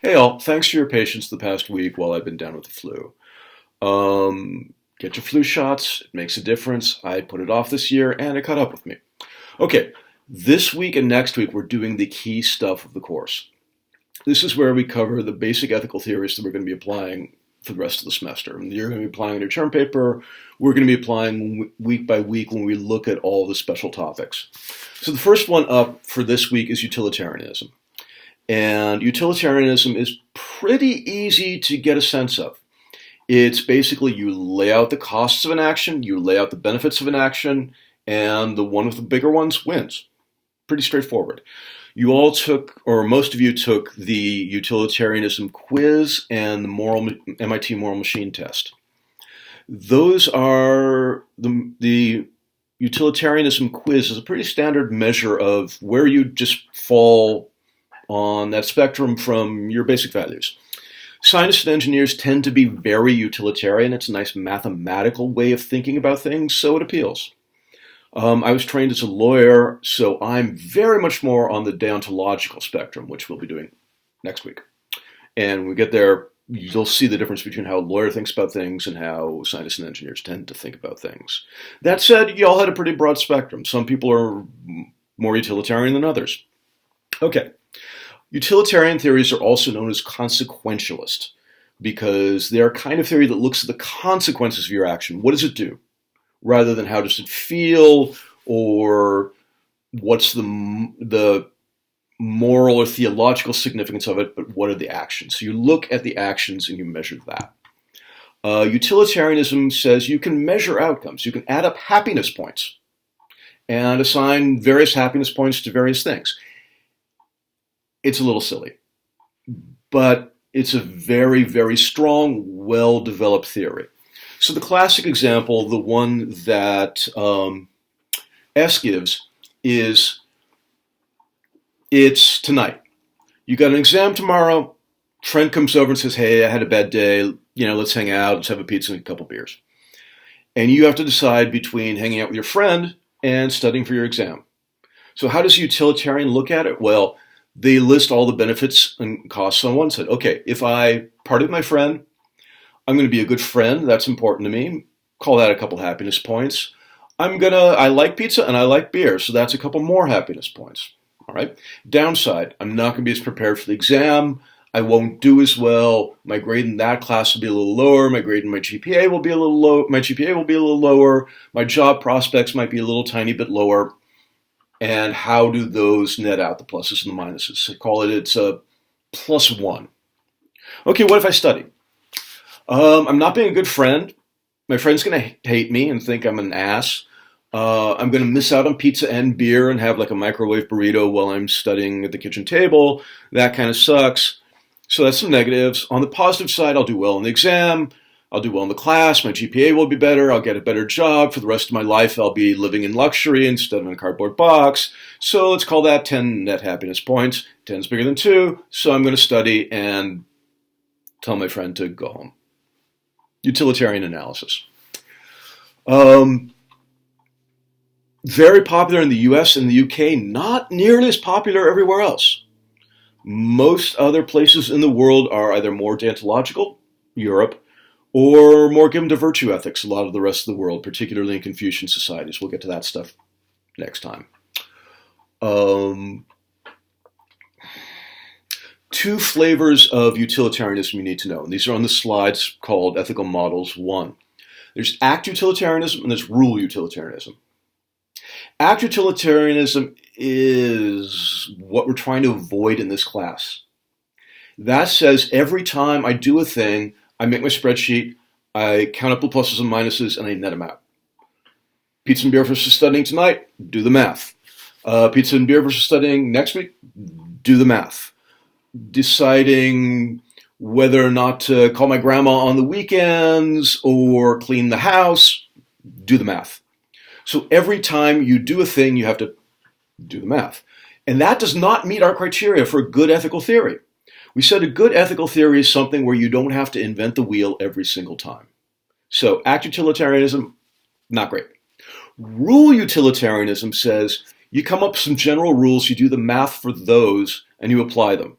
Hey all, thanks for your patience the past week while I've been down with the flu. Get your flu shots, it makes a difference. I put it off this year and it caught up with me. Okay, this week and next week we're doing the key stuff of the course. This is where we cover the basic ethical theories that we're going to be applying for the rest of the semester. And you're going to be applying in your term paper. We're going to be applying week by week when we look at all the special topics. So the first one up for this week is utilitarianism. And utilitarianism is pretty easy to get a sense of. It's basically you lay out the costs of an action, you lay out the benefits of an action, and the one with the bigger ones wins. Pretty straightforward. You all took, or most of you took, the utilitarianism quiz and the MIT moral machine test. Those are the utilitarianism quiz is a pretty standard measure of where you just fall on that spectrum from your basic values. Scientists and engineers tend to be very utilitarian. It's a nice mathematical way of thinking about things, so it appeals. I was trained as a lawyer, so I'm very much more on the deontological spectrum, which we'll be doing next week. And when we get there, you'll see the difference between how a lawyer thinks about things and how scientists and engineers tend to think about things. That said, you all had a pretty broad spectrum. Some people are more utilitarian than others. Okay. Utilitarian theories are also known as consequentialist because they're a kind of theory that looks at the consequences of your action. What does it do? Rather than how does it feel or what's the moral or theological significance of it, but what are the actions? So you look at the actions and you measure that. Utilitarianism says you can measure outcomes. You can add up happiness points and assign various happiness points to various things. It's a little silly, but it's a very, very strong, well-developed theory. So the classic example, the one that S gives, is it's tonight. You got an exam tomorrow. Friend comes over and says, hey, I had a bad day. Let's hang out. Let's have a pizza and a couple beers. And you have to decide between hanging out with your friend and studying for your exam. So how does a utilitarian look at it? Well, they list all the benefits and costs on one side. Okay, if I party with my friend, I'm going to be a good friend. That's important to me. Call that a couple happiness points. I like pizza and I like beer, so that's a couple more happiness points. All right. Downside, I'm not going to be as prepared for the exam. I won't do as well. My grade in that class will be a little lower. My grade in my GPA will be a little low. My GPA will be a little lower. My job prospects might be a little tiny bit lower. And how do those net out, the pluses and the minuses? So it's a +1. Okay, what if I study? I'm not being a good friend. My friend's going to hate me and think I'm an ass. I'm going to miss out on pizza and beer and have like a microwave burrito while I'm studying at the kitchen table. That kind of sucks. So that's some negatives. On the positive side, I'll do well in the exam. I'll do well in the class. My GPA will be better. I'll get a better job. For the rest of my life, I'll be living in luxury instead of in a cardboard box. So let's call that 10 net happiness points. 10 is bigger than 2, so I'm going to study and tell my friend to go home. Utilitarian analysis. Very popular in the US and the UK, not nearly as popular everywhere else. Most other places in the world are either more deontological, Europe, or more given to virtue ethics, a lot of the rest of the world, particularly in Confucian societies. We'll get to that stuff next time. Two flavors of utilitarianism you need to know, and these are on the slides called Ethical Models 1. There's act utilitarianism and there's rule utilitarianism. Act utilitarianism is what we're trying to avoid in this class. That says every time I do a thing, I make my spreadsheet, I count up the pluses and minuses, and I net them out. Pizza and beer versus studying tonight, do the math. Pizza and beer versus studying next week, do the math. Deciding whether or not to call my grandma on the weekends or clean the house, do the math. So every time you do a thing, you have to do the math. And that does not meet our criteria for a good ethical theory. We said a good ethical theory is something where you don't have to invent the wheel every single time. So act utilitarianism, not great. Rule utilitarianism says you come up with some general rules, you do the math for those, and you apply them.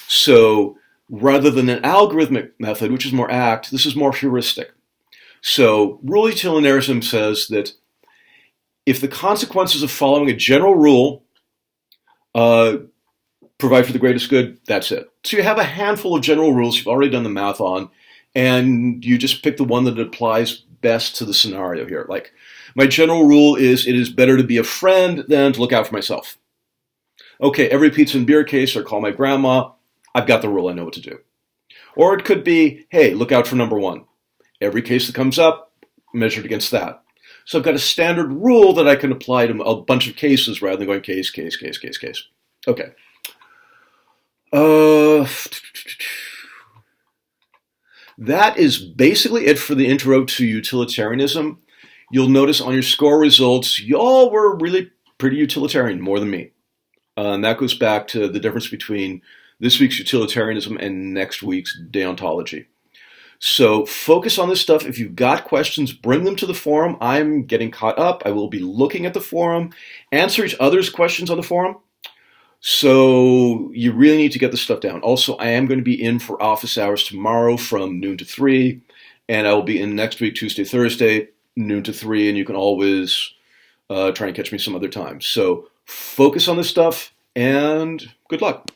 So rather than an algorithmic method, which is more act. This is more heuristic. So rule utilitarianism says that if the consequences of following a general rule provide for the greatest good, that's it. So you have a handful of general rules you've already done the math on, and you just pick the one that applies best to the scenario here. Like, my general rule is it is better to be a friend than to look out for myself. Okay, every pizza and beer case, or call my grandma, I've got the rule, I know what to do. Or it could be, hey, look out for number one. Every case that comes up, measured against that. So I've got a standard rule that I can apply to a bunch of cases rather than going case, case, case, case, case. Okay. That is basically it for the intro to utilitarianism. You'll notice on your score results, y'all were really pretty utilitarian, more than me. And that goes back to the difference between this week's utilitarianism and next week's deontology. So focus on this stuff. If you've got questions, bring them to the forum. I'm getting caught up. I will be looking at the forum, answer each other's questions on the forum. So you really need to get this stuff down. Also, I am going to be in for office hours tomorrow from noon to 3, and I will be in next week, Tuesday, Thursday, noon to 3, and you can always try and catch me some other time. So focus on this stuff, and good luck.